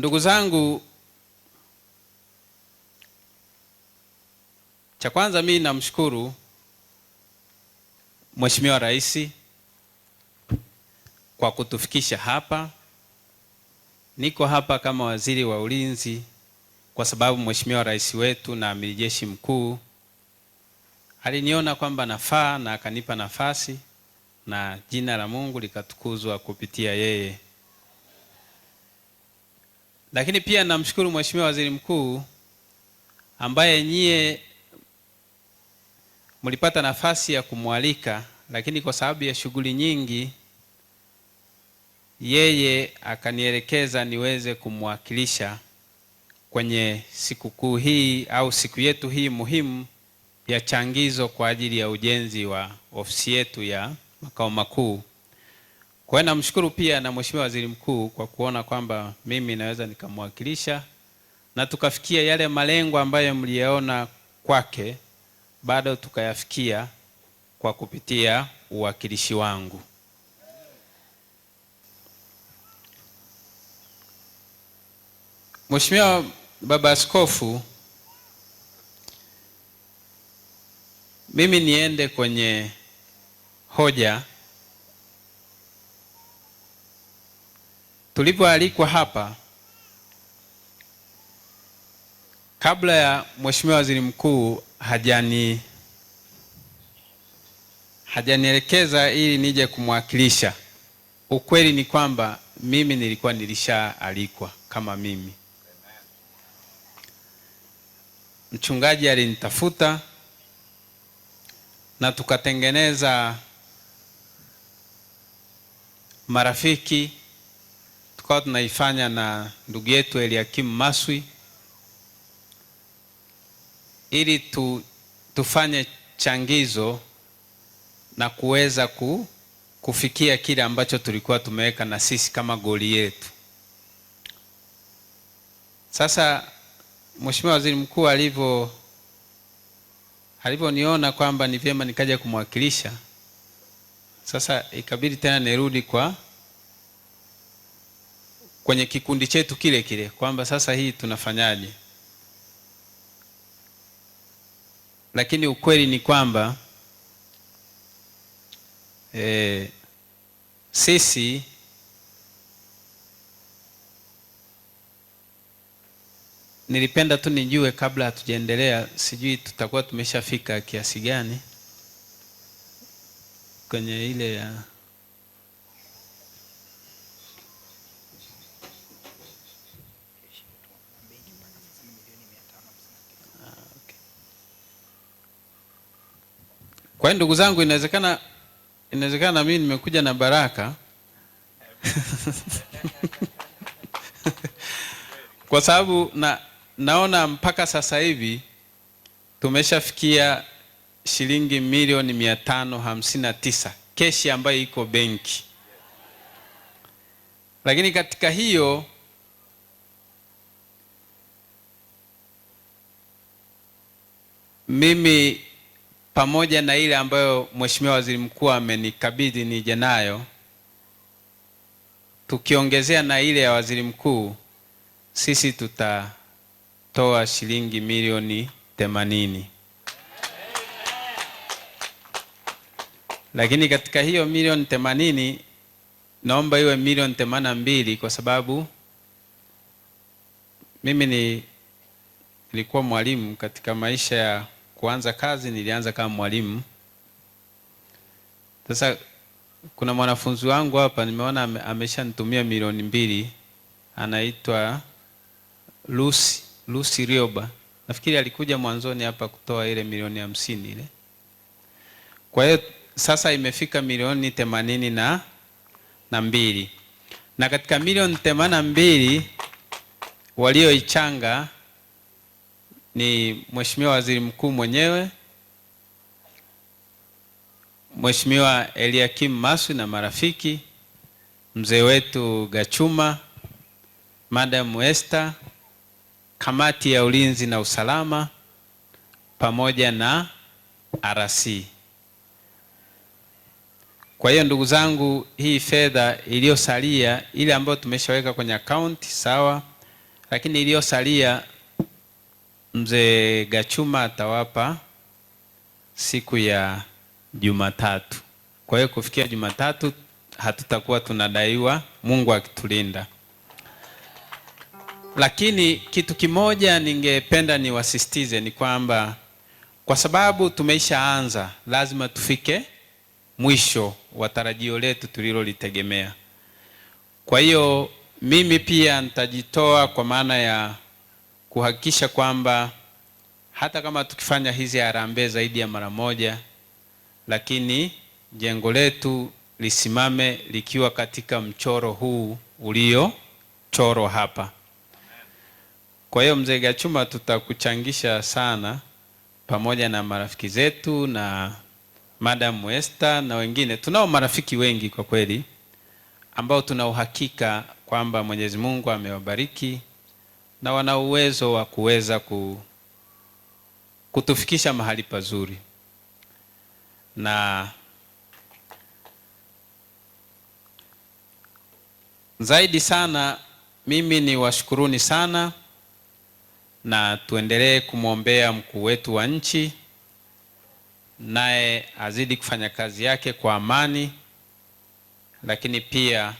Ndugu zangu, cha kwanza mimi namshukuru Mheshimiwa Rais kwa kutufikisha hapa. Niko hapa kama waziri wa ulinzi kwa sababu Mheshimiwa Rais wetu na Amiri Jeshi Mkuu aliniona kwamba nafaa na akanipa nafasi na jina la Mungu likatukuzwa kupitia yeye. Lakini pia namshukuru Mheshimiwa Waziri Mkuu ambaye nyie mlipata nafasi ya kumwalika, lakini kwa sababu ya shughuli nyingi yeye akanielekeza niweze kumwakilisha kwenye sikukuu hii au siku yetu hii muhimu ya changizo kwa ajili ya ujenzi wa ofisi yetu ya makao makuu. Kwa hiyo namshukuru pia na Mheshimiwa Waziri Mkuu kwa kuona kwamba mimi naweza nikamwakilisha na tukafikia yale malengo ambayo mliyaona kwake, bado tukayafikia kwa kupitia uwakilishi wangu. Mheshimiwa Baba Askofu, mimi niende kwenye hoja. Tulipoalikwa hapa, kabla ya Mheshimiwa Waziri Mkuu hajanielekeza ili nije kumwakilisha, ukweli ni kwamba mimi nilishaalikwa kama mimi. Mchungaji alinitafuta na tukatengeneza marafiki, tukawa tunaifanya na ndugu yetu Eliakim Maswi ili tufanye changizo na kuweza kufikia kile ambacho tulikuwa tumeweka na sisi kama goli yetu. Sasa Mheshimiwa Waziri Mkuu alivyoniona kwamba ni vyema nikaja kumwakilisha, sasa ikabidi tena nirudi kwenye kikundi chetu kile kile kwamba sasa hii tunafanyaje. Lakini ukweli ni kwamba sisi nilipenda tu nijue kabla hatujaendelea, sijui tutakuwa tumeshafika kiasi gani kwenye ile ya Kwa hiyo ndugu zangu, inawezekana mimi nimekuja na baraka kwa sababu naona mpaka sasa hivi tumeshafikia shilingi milioni 559 keshi ambayo iko benki. Lakini katika hiyo mimi pamoja na ile ambayo Mheshimiwa Waziri Mkuu amenikabidhi nije nayo, tukiongezea na ile ya Waziri Mkuu, sisi tutatoa shilingi milioni 80. Lakini katika hiyo milioni 80 naomba iwe milioni 82 kwa sababu mimi nilikuwa mwalimu. Katika maisha ya kuanza kazi nilianza kama mwalimu. Sasa kuna mwanafunzi wangu hapa nimeona ameshanitumia milioni 2, anaitwa Lucy Rioba. Nafikiri alikuja mwanzoni hapa kutoa ile milioni 50 ile. Kwa hiyo sasa imefika milioni 82. Na katika milioni 82 walioichanga ni Mheshimiwa Waziri Mkuu mwenyewe, Mheshimiwa Eliakim Maswi na marafiki, mzee wetu Gachuma, Madam Esther, kamati ya ulinzi na usalama pamoja na RC. Kwa hiyo ndugu zangu, hii fedha iliyosalia ile ambayo tumeshaweka kwenye akaunti sawa, lakini iliyosalia mzee Gachuma atawapa siku ya Jumatatu. Kwa hiyo kufikia Jumatatu hatutakuwa tunadaiwa, Mungu akitulinda. Lakini kitu kimoja ningependa niwasisitize ni kwamba kwa sababu tumeishaanza, lazima tufike mwisho wa tarajio letu tulilolitegemea. Kwa hiyo mimi pia nitajitoa kwa maana ya kuhakikisha kwamba hata kama tukifanya hizi harambee zaidi ya mara moja, lakini jengo letu lisimame likiwa katika mchoro huu uliochorwa hapa. Kwa hiyo mzee Gachuma, tutakuchangisha sana pamoja na marafiki zetu na Madam Esther na wengine. Tunao marafiki wengi kwa kweli ambao tuna uhakika kwamba Mwenyezi Mungu amewabariki na wana uwezo wa kuweza kutufikisha mahali pazuri. Na zaidi sana mimi ni washukuruni sana, na tuendelee kumwombea mkuu wetu wa nchi, naye azidi kufanya kazi yake kwa amani. Lakini pia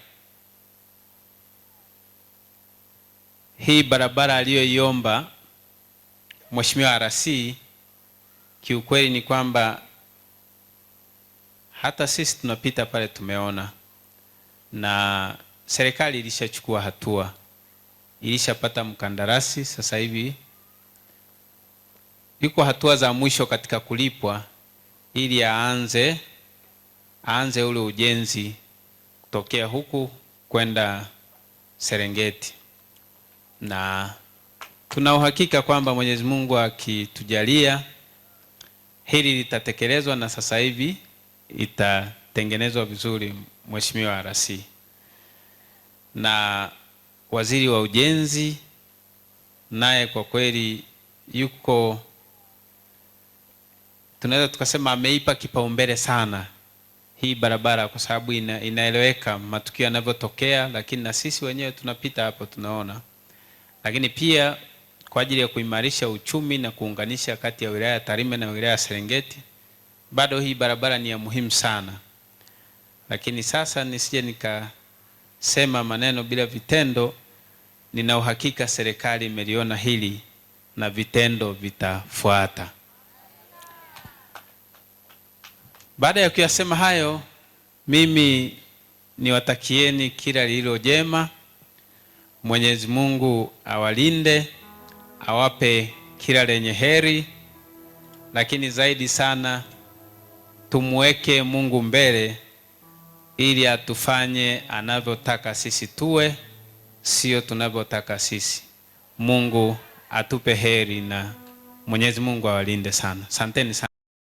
hii barabara aliyoiomba Mheshimiwa RC, kiukweli ni kwamba hata sisi tunapita pale tumeona, na serikali ilishachukua hatua, ilishapata mkandarasi, sasa hivi yuko hatua za mwisho katika kulipwa ili aanze ule ujenzi kutokea huku kwenda Serengeti. Na tuna uhakika kwamba Mwenyezi Mungu akitujalia hili litatekelezwa, na sasa hivi itatengenezwa vizuri, Mheshimiwa RC. Na waziri wa ujenzi naye kwa kweli yuko, tunaweza tukasema ameipa kipaumbele sana hii barabara, kwa sababu inaeleweka matukio yanavyotokea, lakini na sisi wenyewe tunapita hapo tunaona. Lakini pia kwa ajili ya kuimarisha uchumi na kuunganisha kati ya wilaya ya Tarime na wilaya ya Serengeti, bado hii barabara ni ya muhimu sana. Lakini sasa nisije nikasema maneno bila vitendo. Nina uhakika serikali imeliona hili na vitendo vitafuata. Baada ya kuyasema hayo, mimi niwatakieni kila lililo jema. Mwenyezi Mungu awalinde, awape kila lenye heri, lakini zaidi sana tumweke Mungu mbele ili atufanye anavyotaka sisi tuwe, sio tunavyotaka sisi. Mungu atupe heri na Mwenyezi Mungu awalinde sana. Asanteni sana.